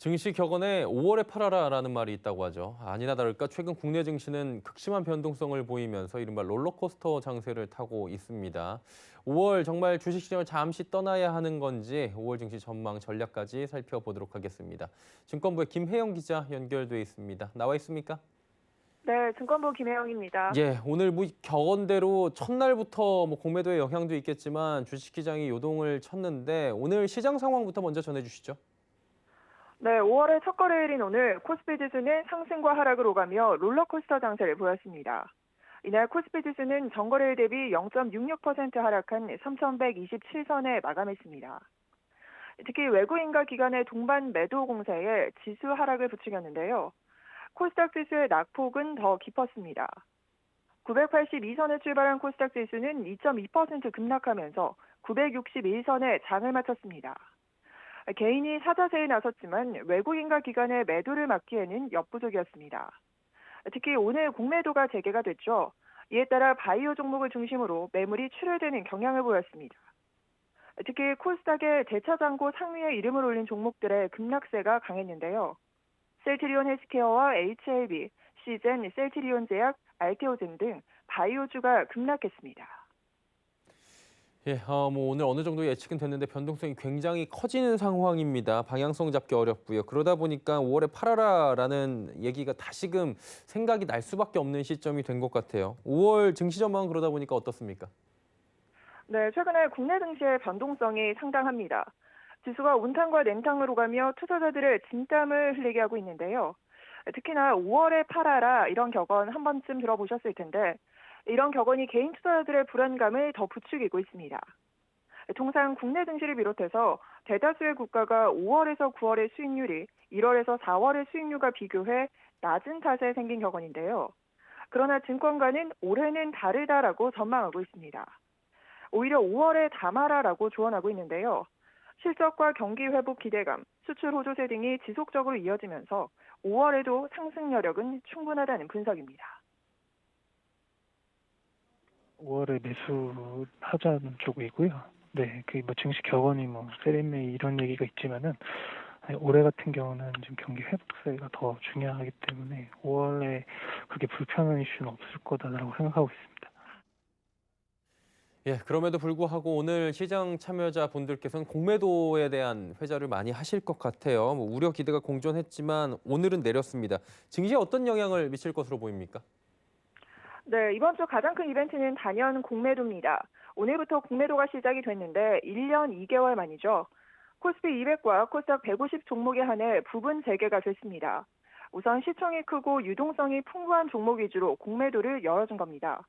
증시 격언에 5월에 팔아라라는 말이 있다고 하죠. 아니나 다를까 최근 국내 증시는 극심한 변동성을 보이면서 이른바 롤러코스터 장세를 타고 있습니다. 5월 정말 주식시장을 잠시 떠나야 하는 건지 5월 증시 전망 전략까지 살펴보도록 하겠습니다. 증권부의 김혜영 기자 연결돼 있습니다. 나와 있습니까? 네, 증권부 김혜영입니다. 예, 오늘 격언대로 첫날부터 공매도의 영향도 있겠지만 주식시장이 요동을 쳤는데 오늘 시장 상황부터 먼저 전해주시죠. 네, 5월의 첫 거래일인 오늘 코스피 지수는 상승과 하락을 오가며 롤러코스터 장세를 보였습니다. 이날 코스피 지수는 전거래일 대비 0.66% 하락한 3,127선에 마감했습니다. 특히 외국인과 기관의 동반 매도 공세에 지수 하락을 부추겼는데요. 코스닥 지수의 낙폭은 더 깊었습니다. 982선에 출발한 코스닥 지수는 2.2% 급락하면서 961선에 장을 마쳤습니다. 개인이 사자세에 나섰지만 외국인과 기관의 매도를 막기에는 역부족이었습니다. 특히 오늘 공매도가 재개가 됐죠. 이에 따라 바이오 종목을 중심으로 매물이 출혈되는 경향을 보였습니다. 특히 코스닥의 대차장고 상위에 이름을 올린 종목들의 급락세가 강했는데요. 셀트리온 헬스케어와 HLB, 시젠, 셀트리온 제약, 알테오젠 등 바이오주가 급락했습니다. 예, 오늘 어느 정도 예측은 됐는데 변동성이 굉장히 커지는 상황입니다. 방향성 잡기 어렵고요. 그러다 보니까 5월에 팔아라라는 얘기가 다시금 생각이 날 수밖에 없는 시점이 된 것 같아요. 5월 증시 전망은 그러다 보니까 어떻습니까? 네, 최근에 국내 증시의 변동성이 상당합니다. 지수가 온탕과 냉탕으로 가며 투자자들의 진땀을 흘리게 하고 있는데요. 특히나 5월에 팔아라 이런 격언 한 번쯤 들어보셨을 텐데 이런 격언이 개인 투자자들의 불안감을 더 부추기고 있습니다. 통상 국내 증시를 비롯해서 대다수의 국가가 5월에서 9월의 수익률이 1월에서 4월의 수익률과 비교해 낮은 탓에 생긴 격언인데요. 그러나 증권가는 올해는 다르다라고 전망하고 있습니다. 오히려 5월에 담아라라고 조언하고 있는데요. 실적과 경기 회복 기대감, 수출 호조세 등이 지속적으로 이어지면서 5월에도 상승 여력은 충분하다는 분석입니다. 5월에 매수하자는 쪽이고요. 네, 그 증시 격언이 세리메이 이런 얘기가 있지만은 올해 같은 경우는 지금 경기 회복세가 더 중요하기 때문에 5월에 그게 불편한 이슈는 없을 거다라고 생각하고 있습니다. 예, 그럼에도 불구하고 오늘 시장 참여자분들께서는 공매도에 대한 회자를 많이 하실 것 같아요. 우려 기대가 공존했지만 오늘은 내렸습니다. 증시에 어떤 영향을 미칠 것으로 보입니까? 네, 이번 주 가장 큰 이벤트는 단연 공매도입니다. 오늘부터 공매도가 시작이 됐는데 1년 2개월 만이죠. 코스피 200과 코스닥 150 종목에 한해 부분 재개가 됐습니다. 우선 시총이 크고 유동성이 풍부한 종목 위주로 공매도를 열어준 겁니다.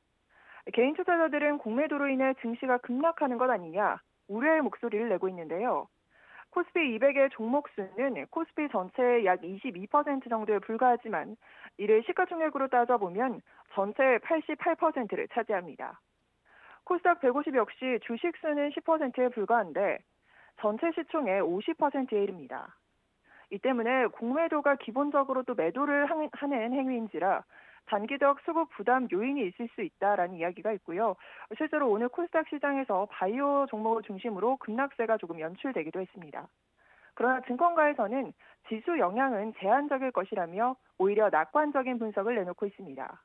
개인 투자자들은 공매도로 인해 증시가 급락하는 것 아니냐 우려의 목소리를 내고 있는데요. 코스피 200의 종목 수는 코스피 전체의 약 22% 정도에 불과하지만 이를 시가총액으로 따져보면 전체의 88%를 차지합니다. 코스닥 150 역시 주식 수는 10%에 불과한데 전체 시총의 50%에 이릅니다. 이 때문에 공매도가 기본적으로 또 매도를 하는 행위인지라 단기적 수급 부담 요인이 있을 수 있다라는 이야기가 있고요. 실제로 오늘 코스닥 시장에서 바이오 종목을 중심으로 급락세가 조금 연출되기도 했습니다. 그러나 증권가에서는 지수 영향은 제한적일 것이라며 오히려 낙관적인 분석을 내놓고 있습니다.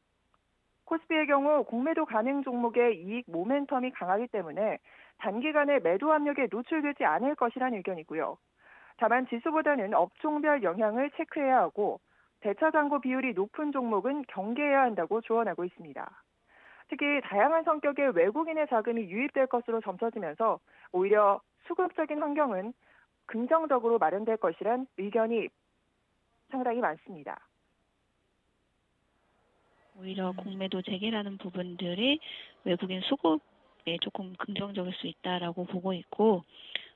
코스피의 경우 공매도 가능 종목의 이익 모멘텀이 강하기 때문에 단기간에 매도 압력에 노출되지 않을 것이라는 의견이고요. 다만 지수보다는 업종별 영향을 체크해야 하고 대차장고 비율이 높은 종목은 경계해야 한다고 조언하고 있습니다. 특히 다양한 성격의 외국인의 자금이 유입될 것으로 점쳐지면서 오히려 수급적인 환경은 긍정적으로 마련될 것이란 의견이 상당히 많습니다. 오히려 공매도 재개라는 부분들이 외국인 수급에 조금 긍정적일 수 있다라고 보고 있고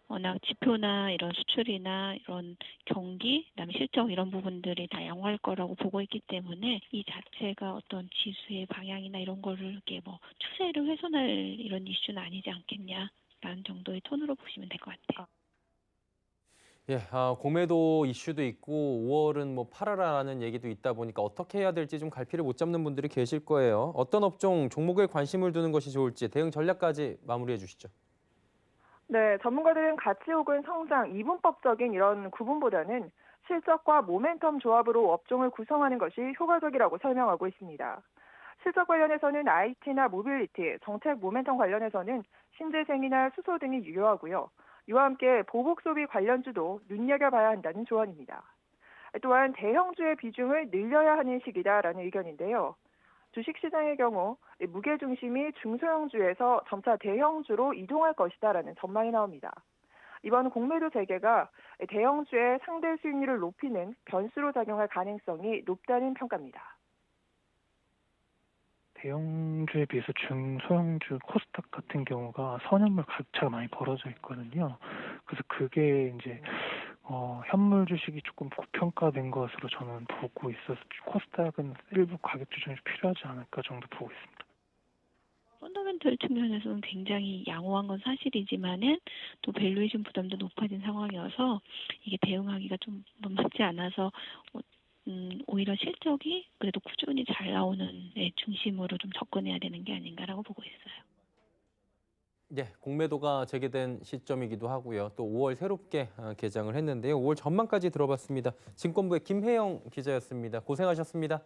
워낙 지표나 이런 수출이나 이런 경기, 그다음에 실적 이런 부분들이 다 양호할 거라고 보고 있기 때문에 이 자체가 어떤 지수의 방향이나 이런 거를 이렇게 추세를 훼손할 이런 이슈는 아니지 않겠냐라는 정도의 톤으로 보시면 될 것 같아요. 예, 공매도 이슈도 있고 5월은 팔아라라는 얘기도 있다 보니까 어떻게 해야 될지 좀 갈피를 못 잡는 분들이 계실 거예요. 어떤 업종, 종목에 관심을 두는 것이 좋을지 대응 전략까지 마무리해 주시죠. 네, 전문가들은 가치 혹은 성장, 이분법적인 이런 구분보다는 실적과 모멘텀 조합으로 업종을 구성하는 것이 효과적이라고 설명하고 있습니다. 실적 관련해서는 IT나 모빌리티, 정책 모멘텀 관련해서는 신재생이나 수소 등이 유효하고요. 이와 함께 보복 소비 관련주도 눈여겨봐야 한다는 조언입니다. 또한 대형주의 비중을 늘려야 하는 시기다라는 의견인데요. 주식시장의 경우 무게중심이 중소형주에서 점차 대형주로 이동할 것이다라는 전망이 나옵니다. 이번 공매도 재개가 대형주의 상대 수익률을 높이는 변수로 작용할 가능성이 높다는 평가입니다. 대형주에 비해서 중소형주 코스닥 같은 경우가 선현물 가격차가 많이 벌어져 있거든요. 그래서 그게 이제 현물 주식이 조금 고평가된 것으로 저는 보고 있어서 코스닥은 일부 가격 조정이 필요하지 않을까 정도 보고 있습니다. 펀더멘털 측면에서는 굉장히 양호한 건 사실이지만은 또 밸류에이션 부담도 높아진 상황이어서 이게 대응하기가 좀 맞지 않아서 오히려 실적이 그래도 꾸준히 잘 나오는 중심으로 좀 접근해야 되는 게 아닌가라고 보고 있어요. 네, 공매도가 재개된 시점이기도 하고요. 또 5월 새롭게 개장을 했는데요. 5월 전망까지 들어봤습니다. 증권부의 김혜영 기자였습니다. 고생하셨습니다.